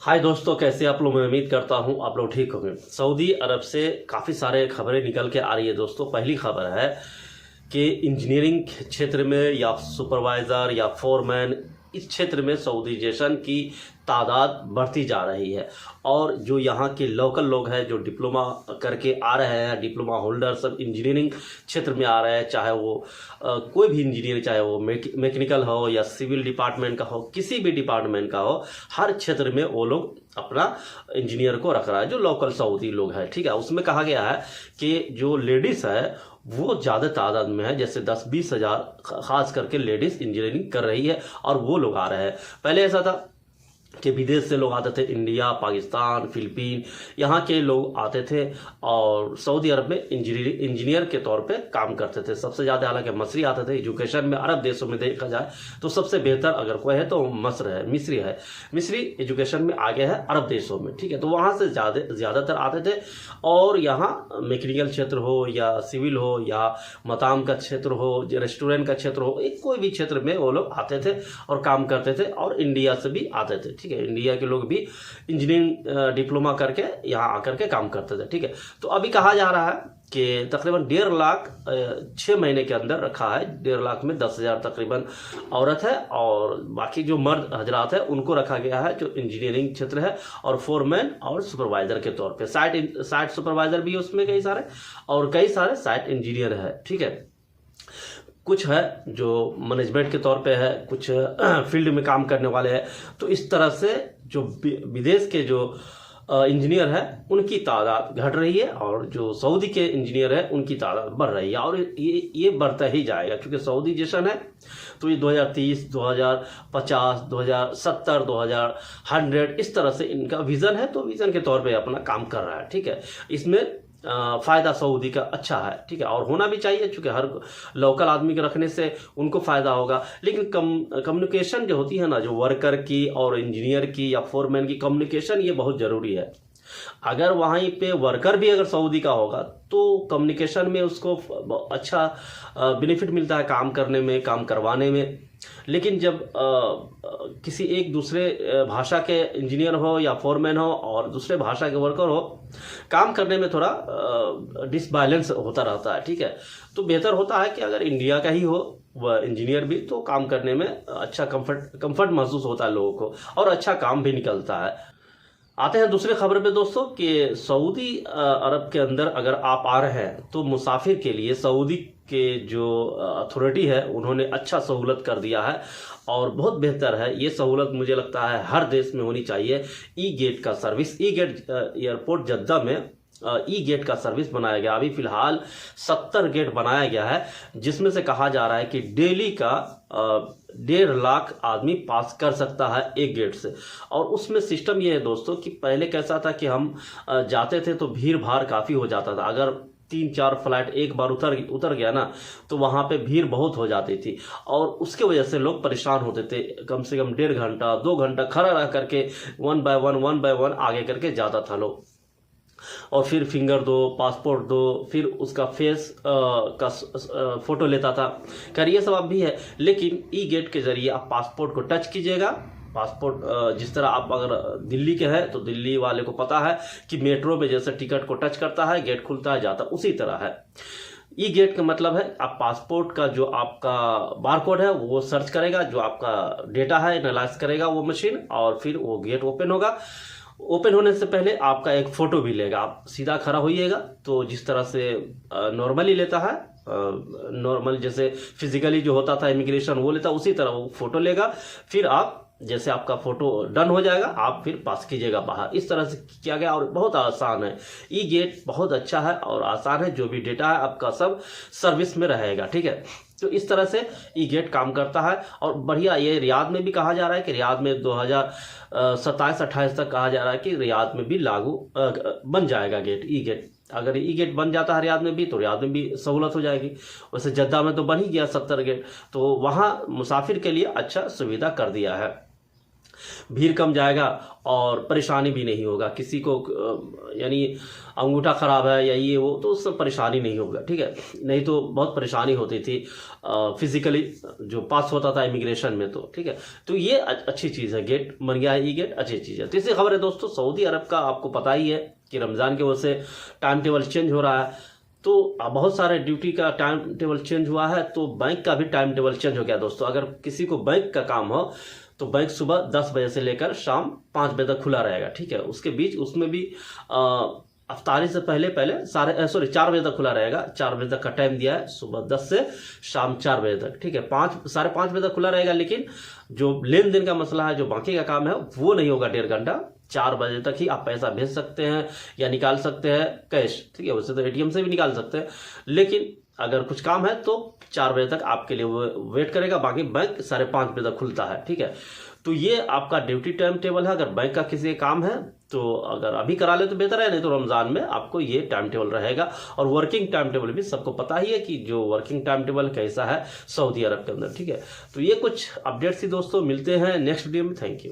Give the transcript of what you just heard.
हाय दोस्तों, कैसे आप लोग। मैं उम्मीद करता हूं आप लोग ठीक होंगे। सऊदी अरब से काफ़ी सारे खबरें निकल के आ रही है दोस्तों। पहली खबर है कि इंजीनियरिंग क्षेत्र में या सुपरवाइज़र या फोरमैन, इस क्षेत्र में सऊदीजेशन की तादाद बढ़ती जा रही है। और जो यहाँ के लोकल लोग हैं जो डिप्लोमा करके आ रहे हैं, डिप्लोमा होल्डर सब इंजीनियरिंग क्षेत्र में आ रहे हैं, चाहे वो कोई भी इंजीनियर, चाहे वो मैकेनिकल हो या सिविल डिपार्टमेंट का हो, किसी भी डिपार्टमेंट का हो, हर क्षेत्र में वो लोग अपना इंजीनियर को रख रहा है जो लोकल सऊदी लोग हैं। ठीक है, उसमें कहा गया है कि जो लेडीज़ है वो ज़्यादा तादाद में है, जैसे 10-20 हज़ार खास करके लेडीज़ इंजीनियरिंग कर रही है और वो लोग आ रहे हैं। पहले ऐसा था कि विदेश से लोग आते थे, इंडिया, पाकिस्तान, फिलीपीन, यहाँ के लोग आते थे और सऊदी अरब में इंजीनियर के तौर पे काम करते थे। सबसे ज़्यादा हालांकि मसरी आते थे। एजुकेशन में अरब देशों में देखा जाए तो सबसे बेहतर अगर कोई है तो मिस्री है। मिस्री एजुकेशन में आगे है अरब देशों में। ठीक है, तो वहाँ से ज़्यादातर आते थे। और यहाँ मैकेनिकल क्षेत्र हो या सिविल हो या मताम का क्षेत्र हो, रेस्टोरेंट का क्षेत्र हो, कोई भी क्षेत्र में वो लोग आते थे और काम करते थे। और इंडिया से भी आते थे। ठीक है, इंडिया के लोग भी इंजीनियरिंग डिप्लोमा करके यहाँ आकर के काम करते थे। ठीक है, तो अभी कहा जा रहा है कि तकरीबन 1.5 लाख 6 महीने के अंदर रखा है। 1.5 लाख में 10,000 तकरीबन औरत है और बाकी जो मर्द हजरात है उनको रखा गया है जो इंजीनियरिंग क्षेत्र है, और फोरमैन और सुपरवाइजर के तौर पे। साइट सुपरवाइजर भी उसमें कई सारे, और कई सारे साइट इंजीनियर है। ठीक है, कुछ है जो मैनेजमेंट के तौर पे है, कुछ फील्ड में काम करने वाले हैं। तो इस तरह से जो विदेश के जो इंजीनियर है उनकी तादाद घट रही है और जो सऊदी के इंजीनियर है उनकी तादाद बढ़ रही है। और ये बढ़ता ही जाएगा क्योंकि सऊदी जैसन है तो ये 2030, 2050, 2070, 2100 इस तरह से इनका विज़न है। तो विज़न के तौर पे अपना काम कर रहा है। ठीक है, इसमें फ़ायदा सऊदी का अच्छा है। ठीक है, और होना भी चाहिए क्योंकि हर लोकल आदमी के रखने से उनको फ़ायदा होगा। लेकिन कम्युनिकेशन जो होती है ना, जो वर्कर की और इंजीनियर की या फोरमैन की कम्युनिकेशन, ये बहुत ज़रूरी है। अगर वहीं पे वर्कर भी अगर सऊदी का होगा तो कम्युनिकेशन में उसको अच्छा बेनिफिट मिलता है काम करने में, काम करवाने में। लेकिन जब किसी एक दूसरे भाषा के इंजीनियर हो या फोरमैन हो और दूसरे भाषा के वर्कर हो, काम करने में थोड़ा डिसबैलेंस होता रहता है। ठीक है, तो बेहतर होता है कि अगर इंडिया का ही हो वह इंजीनियर भी, तो काम करने में अच्छा कंफर्ट महसूस होता है लोगों को और अच्छा काम भी निकलता है। आते हैं दूसरे खबर पे दोस्तों कि सऊदी अरब के अंदर अगर आप आ रहे हैं तो मुसाफिर के लिए सऊदी के जो अथॉरिटी है उन्होंने अच्छा सहूलत कर दिया है और बहुत बेहतर है। ये सहूलत मुझे लगता है हर देश में होनी चाहिए। ई गेट का सर्विस, ई गेट एयरपोर्ट जद्दा में ई गेट का सर्विस बनाया गया। अभी फिलहाल 70 गेट बनाया गया है, जिसमें से कहा जा रहा है कि डेली का 1.5 लाख आदमी पास कर सकता है एक गेट से। और उसमें सिस्टम ये है दोस्तों कि पहले कैसा था कि हम जाते थे तो भीड़ भाड़ काफ़ी हो जाता था। अगर 3-4 फ्लाइट एक बार उतर गया ना तो वहाँ पे भीड़ बहुत हो जाती थी और उसके वजह से लोग परेशान होते थे। कम से कम 1.5 घंटा 2 घंटा खड़ा रह करके वन बाय वन आगे करके जाता था लोग। और फिर फिंगर दो, पासपोर्ट दो, फिर उसका फेस का फोटो लेता था। खैर ये सब अब भी है, लेकिन ई गेट के जरिए आप पासपोर्ट को टच कीजिएगा। पासपोर्ट जिस तरह आप अगर दिल्ली के हैं तो दिल्ली वाले को पता है कि मेट्रो में जैसे टिकट को टच करता है गेट खुलता है जाता, उसी तरह है। ई गेट का मतलब है आप पासपोर्ट का जो आपका बारकोड है वो सर्च करेगा, जो आपका डेटा है एनालाइज करेगा वो मशीन, और फिर वो गेट ओपन होगा। ओपन होने से पहले आपका एक फ़ोटो भी लेगा। आप सीधा खड़ा होइएगा तो जिस तरह से नॉर्मली लेता है, नॉर्मल जैसे फिजिकली जो होता था इमिग्रेशन वो लेता, उसी तरह वो फ़ोटो लेगा। फिर आप जैसे आपका फ़ोटो डन हो जाएगा आप फिर पास कीजिएगा बाहर। इस तरह से किया गया और बहुत आसान है। ई गेट बहुत अच्छा है और आसान है। जो भी डेटा है आपका सब सर्विस में रहेगा। ठीक है, तो इस तरह से ई गेट काम करता है और बढ़िया। ये रियाद में भी कहा जा रहा है कि रियाद में 2027-28 तक कहा जा रहा है कि रियाद में भी लागू बन जाएगा गेट, ई गेट। अगर ई गेट बन जाता है रियाद में भी तो रियाद में भी सहूलत हो जाएगी। वैसे जद्दा में तो बन ही गया 70 गेट, तो वहाँ मुसाफिर के लिए अच्छा सुविधा कर दिया है। भीड़ कम जाएगा और परेशानी भी नहीं होगा किसी को, यानी अंगूठा ख़राब है या ये वो तो उससे परेशानी नहीं होगा, ठीक है। नहीं तो बहुत परेशानी होती थी फिजिकली जो पास होता था इमिग्रेशन में, तो ठीक है। तो ये अच्छी चीज़ है, गेट बन गया है, ई गेट अच्छी चीज़ है। तीसरी खबर है दोस्तों, सऊदी अरब का आपको पता ही है कि रमज़ान की वजह से टाइम टेबल चेंज हो रहा है, तो बहुत सारे ड्यूटी का टाइम टेबल चेंज हुआ है, तो बैंक का भी टाइम टेबल चेंज हो गया दोस्तों। अगर किसी को बैंक का काम हो तो बैंक सुबह 10 बजे से लेकर शाम 5 बजे तक खुला रहेगा, ठीक है। उसके बीच उसमें भी अफ्तारी से पहले 4 बजे तक खुला रहेगा। 4 बजे तक का टाइम दिया है, सुबह 10 से शाम 4 बजे तक, ठीक है। 5-5:30 बजे तक खुला रहेगा, लेकिन जो लेन देन का मसला है, जो बाकी का काम है, वो नहीं होगा 1.5 घंटा। 4 बजे तक ही आप पैसा भेज सकते हैं या निकाल सकते हैं कैश, ठीक है। वैसे तो ATM से भी निकाल सकते हैं, लेकिन अगर कुछ काम है तो 4 बजे तक आपके लिए वो वेट करेगा। बाकी बैंक 5:30 बजे तक खुलता है, ठीक है। तो ये आपका ड्यूटी टाइम टेबल है। अगर बैंक का किसी काम है तो अगर अभी करा ले तो बेहतर है, नहीं तो रमज़ान में आपको ये टाइम टेबल रहेगा। और वर्किंग टाइम टेबल भी सबको पता ही है कि जो वर्किंग टाइम टेबल कैसा है सऊदी अरब के अंदर, ठीक है। तो ये कुछ अपडेट्स ही दोस्तों, मिलते हैं नेक्स्ट वीडियो में। Thank you.